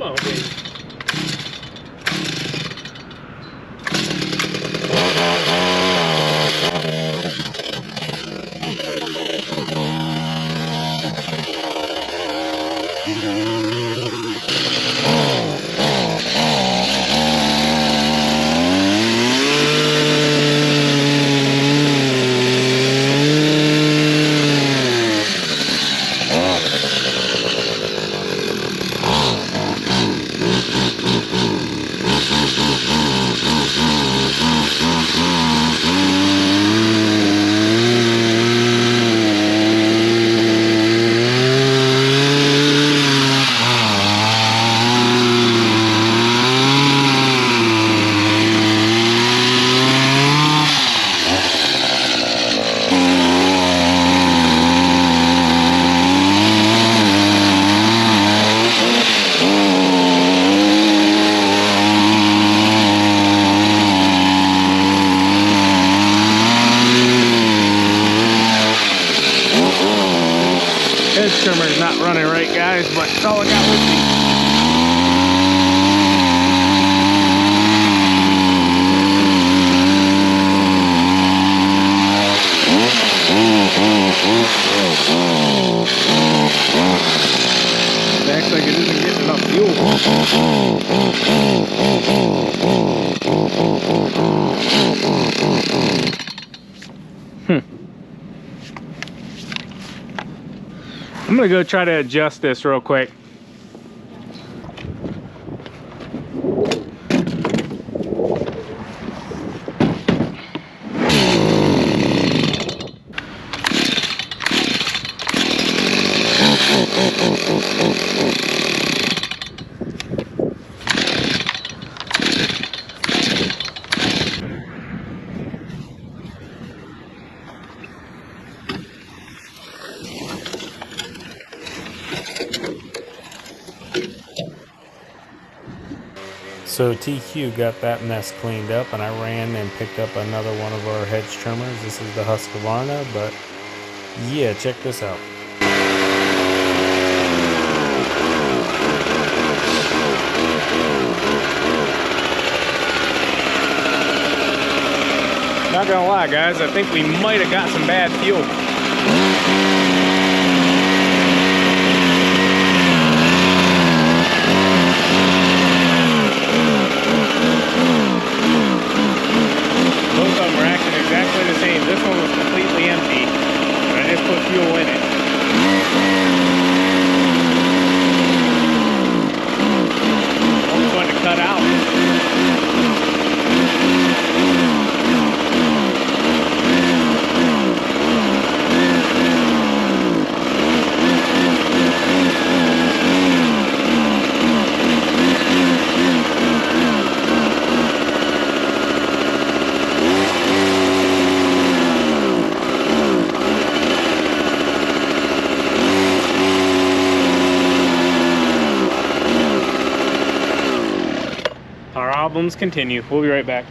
on, baby. Hedge trimmer's not running right, guys, but that's all I got with me. It acts like it isn't getting enough fuel. I'm gonna go try to adjust this real quick. So TQ got that mess cleaned up, and I ran and picked up another one of our hedge trimmers. This is the Husqvarna, but yeah, check this out. Not gonna lie, guys, I think we might have got some bad fuel. Both of them were acting exactly the same. This one was completely empty, but I just put fuel in it. Almost wanted to cut out. Problems continue. We'll be right back.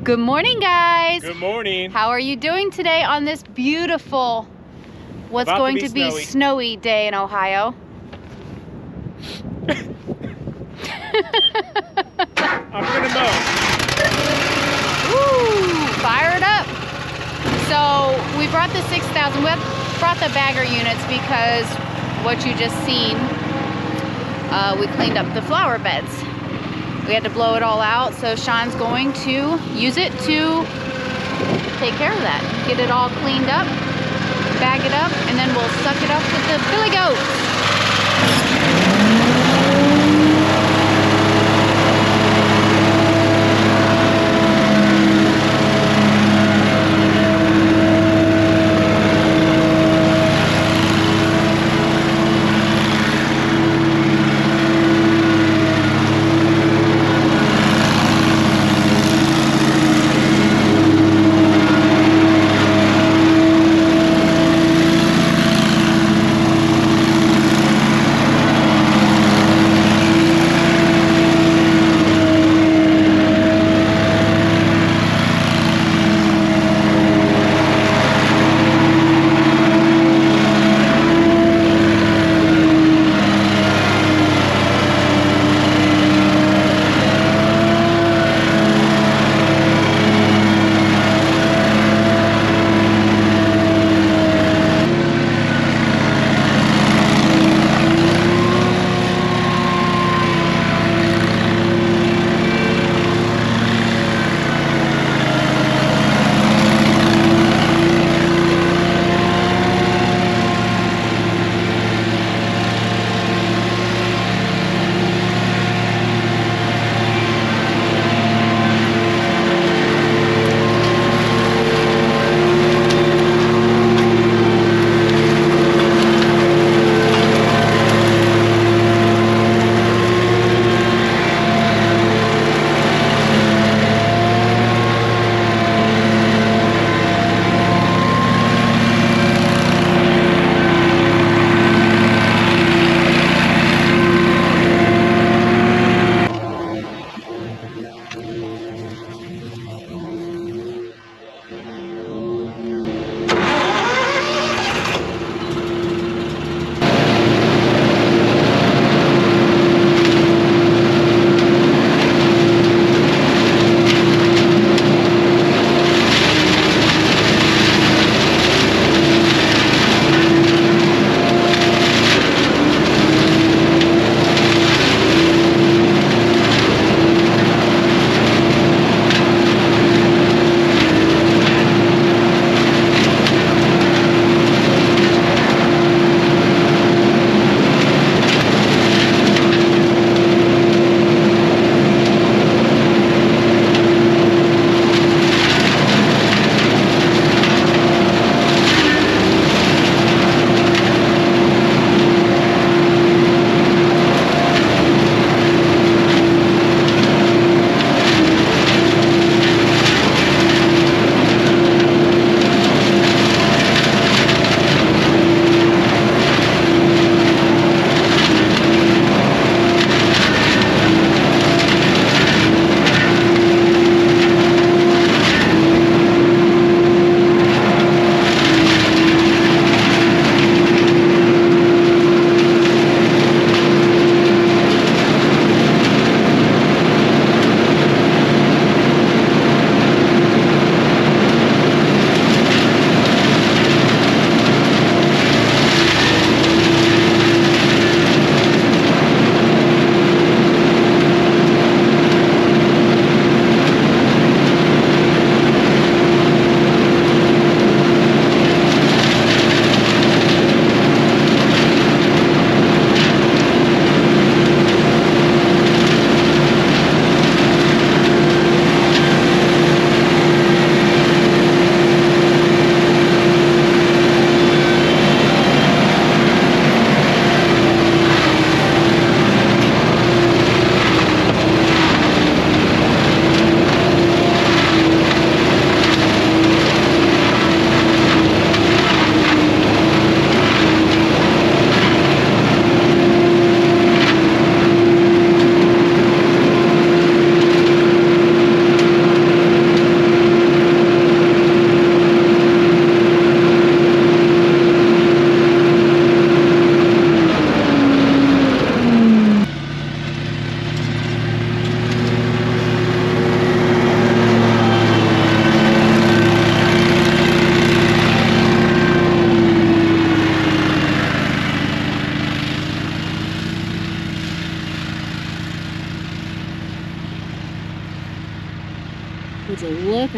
Good morning, guys. Good morning. How are you doing today on this beautiful, what's going to be snowy day in Ohio? I'm gonna mow. Woo! Fire it up. So we brought the 6,000. We brought the bagger units because what you just seen, we cleaned up the flower beds. We had to blow it all out, so Sean's going to use it to take care of that. Get it all cleaned up, bag it up, and then we'll suck it up with the billy goats.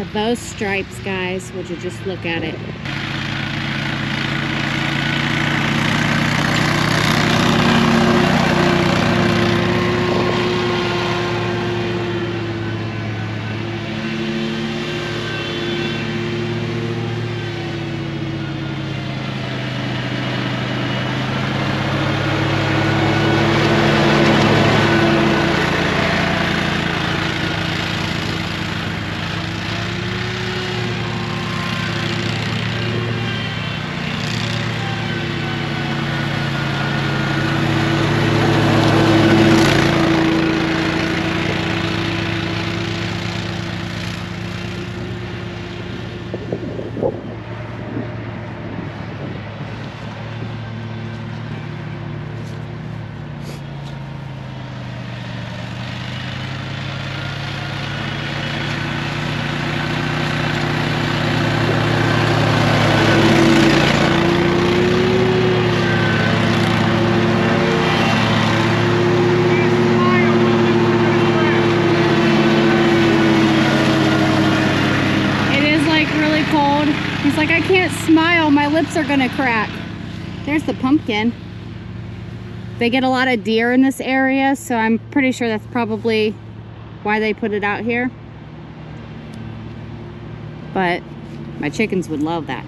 at those stripes, guys. Would you just look at it? He's like, I can't smile, my lips are gonna crack. There's the pumpkin. They get a lot of deer in this area, so I'm pretty sure that's probably why they put it out here. But my chickens would love that.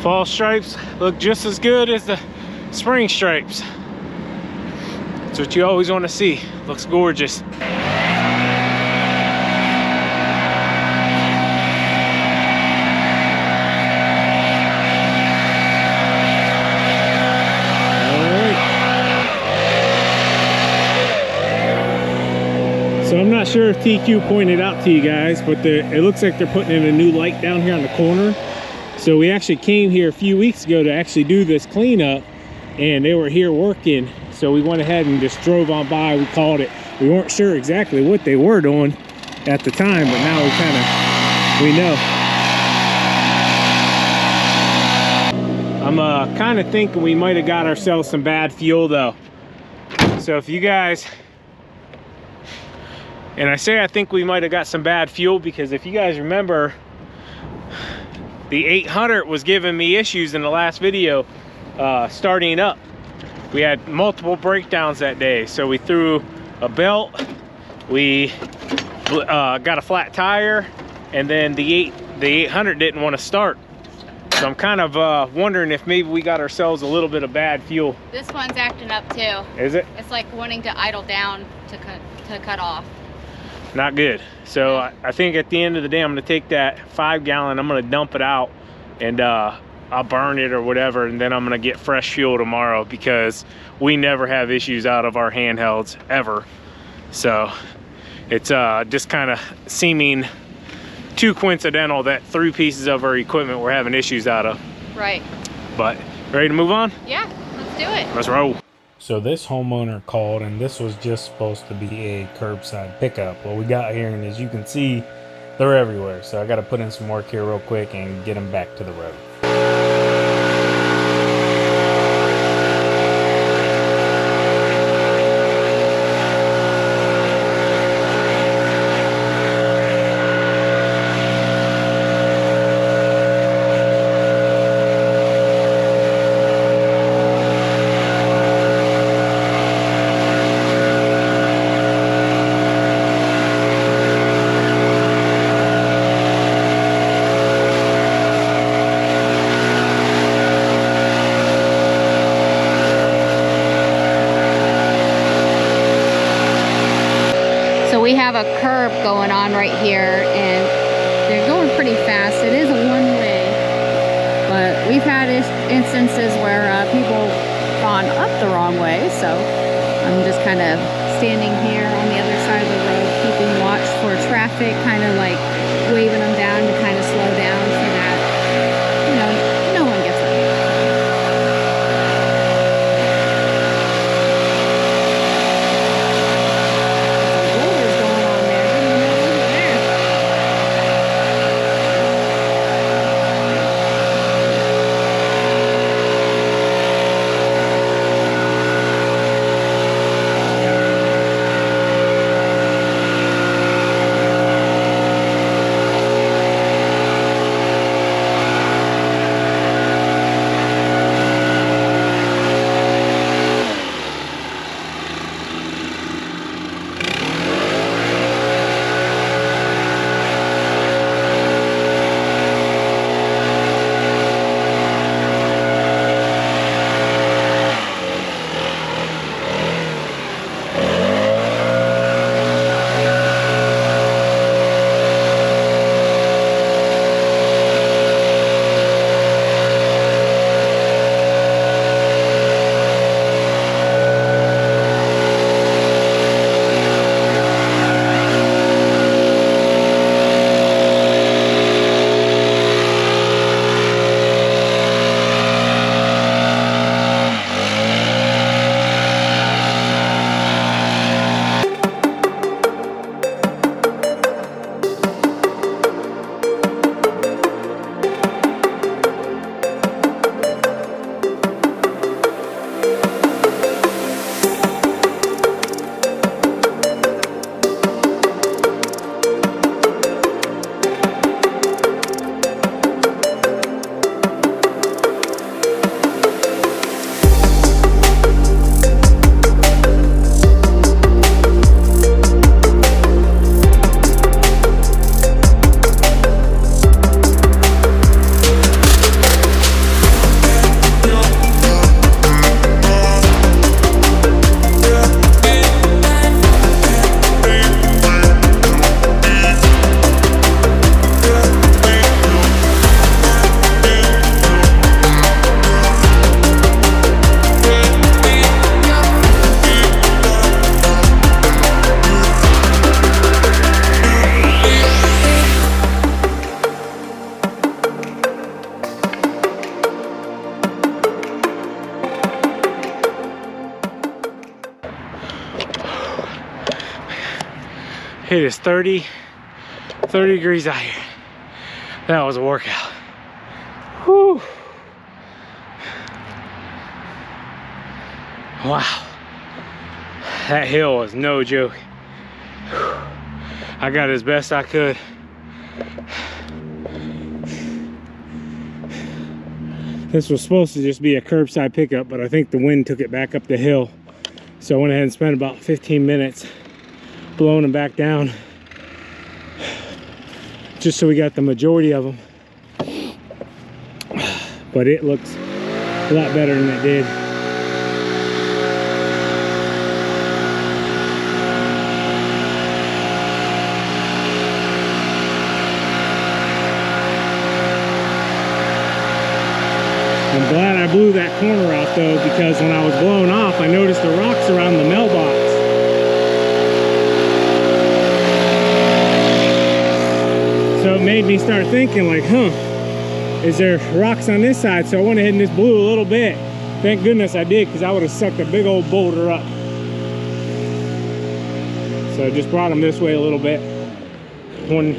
Fall stripes look just as good as the spring stripes. That's what you always want to see. Looks gorgeous. So I'm not sure if TQ pointed out to you guys, but it looks like they're putting in a new light down here on the corner. So we actually came here a few weeks ago to actually do this cleanup, and they were here working. So we went ahead and just drove on by. We called it. We weren't sure exactly what they were doing at the time, but now we know. I'm kind of thinking we might have got ourselves some bad fuel though. So if you guys, and I say I think we might have got some bad fuel because if you guys remember, the 800 was giving me issues in the last video starting up. We had multiple breakdowns that day, so we threw a belt, we got a flat tire, and then the 800 didn't want to start. So I'm kind of wondering if maybe we got ourselves a little bit of bad fuel. This one's acting up too. Is it? It's like wanting to idle down to cut off. Not good. So I think at the end of the day, I'm gonna take that 5 gallon, I'm gonna dump it out, and I'll burn it or whatever, and then I'm gonna get fresh fuel tomorrow because we never have issues out of our handhelds ever. So it's just kind of seeming too coincidental that 3 pieces of our equipment we're having issues out of. Right. But ready to move on? Yeah, let's do it. Let's roll. So this homeowner called, and this was just supposed to be a curbside pickup. Well, we got here, and as you can see, they're everywhere. So I got to put in some work here real quick and get them back to the road. going on right here, and they're going pretty fast. It is a one-way, but we've had instances where people gone up the wrong way, so I'm just kind of standing here on the other side of the road, keeping watch for traffic, kind of like waving them down to kind of slow down so that, you know, no one gets hurt. Rollers going on there. Didn't even know those were there. It is 30 degrees out here. That was a workout. Whew. Wow. That hill was no joke. I got as best I could. This was supposed to just be a curbside pickup, but I think the wind took it back up the hill. So I went ahead and spent about 15 minutes blowing them back down, just so we got the majority of them. But it looks a lot better than it did. I'm glad I blew that corner out though, because when I was blowing off, I noticed the rocks around the mailbox. So it made me start thinking like, is there rocks on this side? So I went ahead and just blew a little bit. Thank goodness I did, because I would have sucked a big old boulder up. So I just brought them this way a little bit. One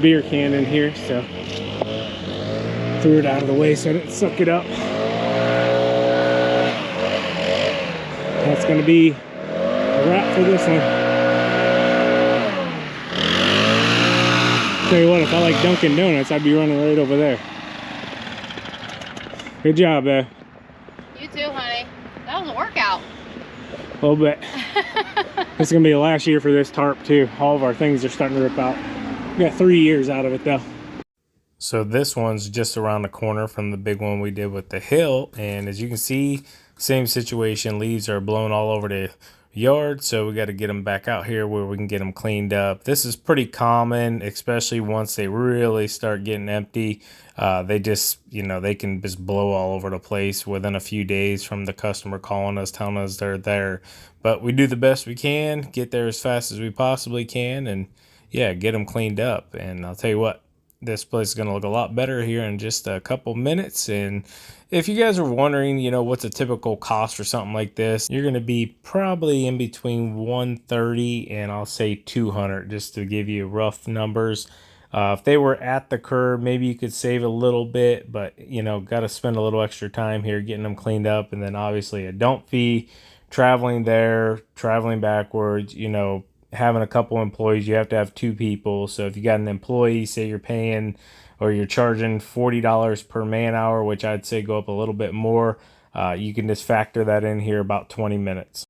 beer can in here, so threw it out of the way so I didn't suck it up. That's gonna be a wrap for this one. Tell you what, if I like Dunkin' Donuts, I'd be running right over there. Good job, babe. You too, honey. That was a workout. A little bit. This is gonna be the last year for this tarp too. All of our things are starting to rip out. We got 3 years out of it though. So this one's just around the corner from the big one we did with the hill, and as you can see, same situation. Leaves are blown all over the yard, so we got to get them back out here where we can get them cleaned up. This is pretty common, especially once they really start getting empty. They just, they can just blow all over the place within a few days from the customer calling us, telling us they're there. But we do the best we can, get there as fast as we possibly can, and yeah, get them cleaned up. And I'll tell you what, this place is going to look a lot better here in just a couple minutes. And if you guys are wondering, what's a typical cost for something like this, you're going to be probably in between 130 and I'll say 200, just to give you rough numbers. If they were at the curb, maybe you could save a little bit, but got to spend a little extra time here getting them cleaned up. And then obviously a dump fee, traveling there, traveling backwards, having a couple employees. You have to have 2 people. So if you got an employee, say you're paying or you're charging $40 per man hour, which I'd say go up a little bit more, you can just factor that in here, about 20 minutes.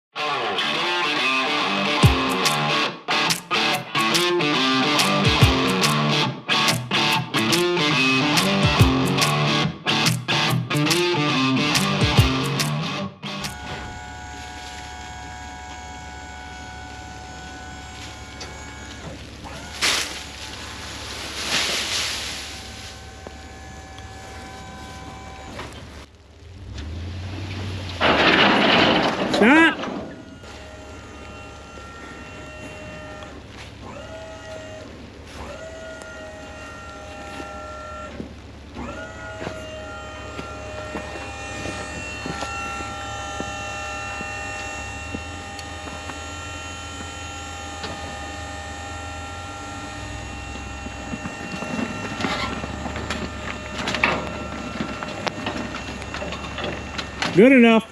Stop! Good enough.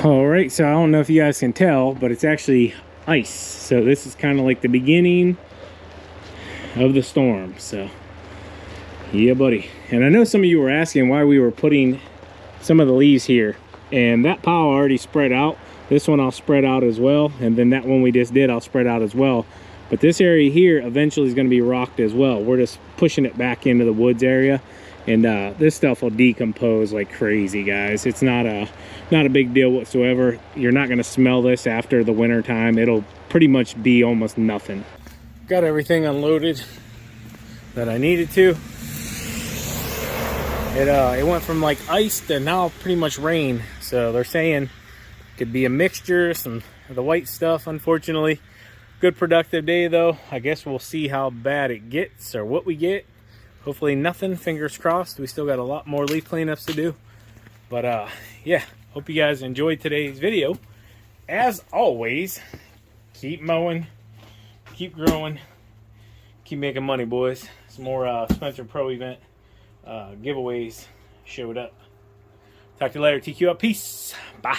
All right, so I don't know if you guys can tell, but it's actually ice. So this is kind of like the beginning of the storm. So yeah, buddy. And I know some of you were asking why we were putting some of the leaves here, and that pile already spread out. This one I'll spread out as well, and then that one we just did I'll spread out as well. But this area here eventually is going to be rocked as well. We're just pushing it back into the woods area. And this stuff will decompose like crazy, guys. It's not a big deal whatsoever. You're not going to smell this after the winter time. It'll pretty much be almost nothing. Got everything unloaded that I needed to. It went from like ice to now pretty much rain. So they're saying it could be a mixture, some of the white stuff, unfortunately. Good productive day though. I guess we'll see how bad it gets or what we get. Hopefully nothing, fingers crossed. We still got a lot more leaf cleanups to do. But yeah, hope you guys enjoyed today's video. As always, keep mowing, keep growing, keep making money, boys. Some more Spencer Pro event giveaways showed up. Talk to you later. TQ up. Peace. Bye.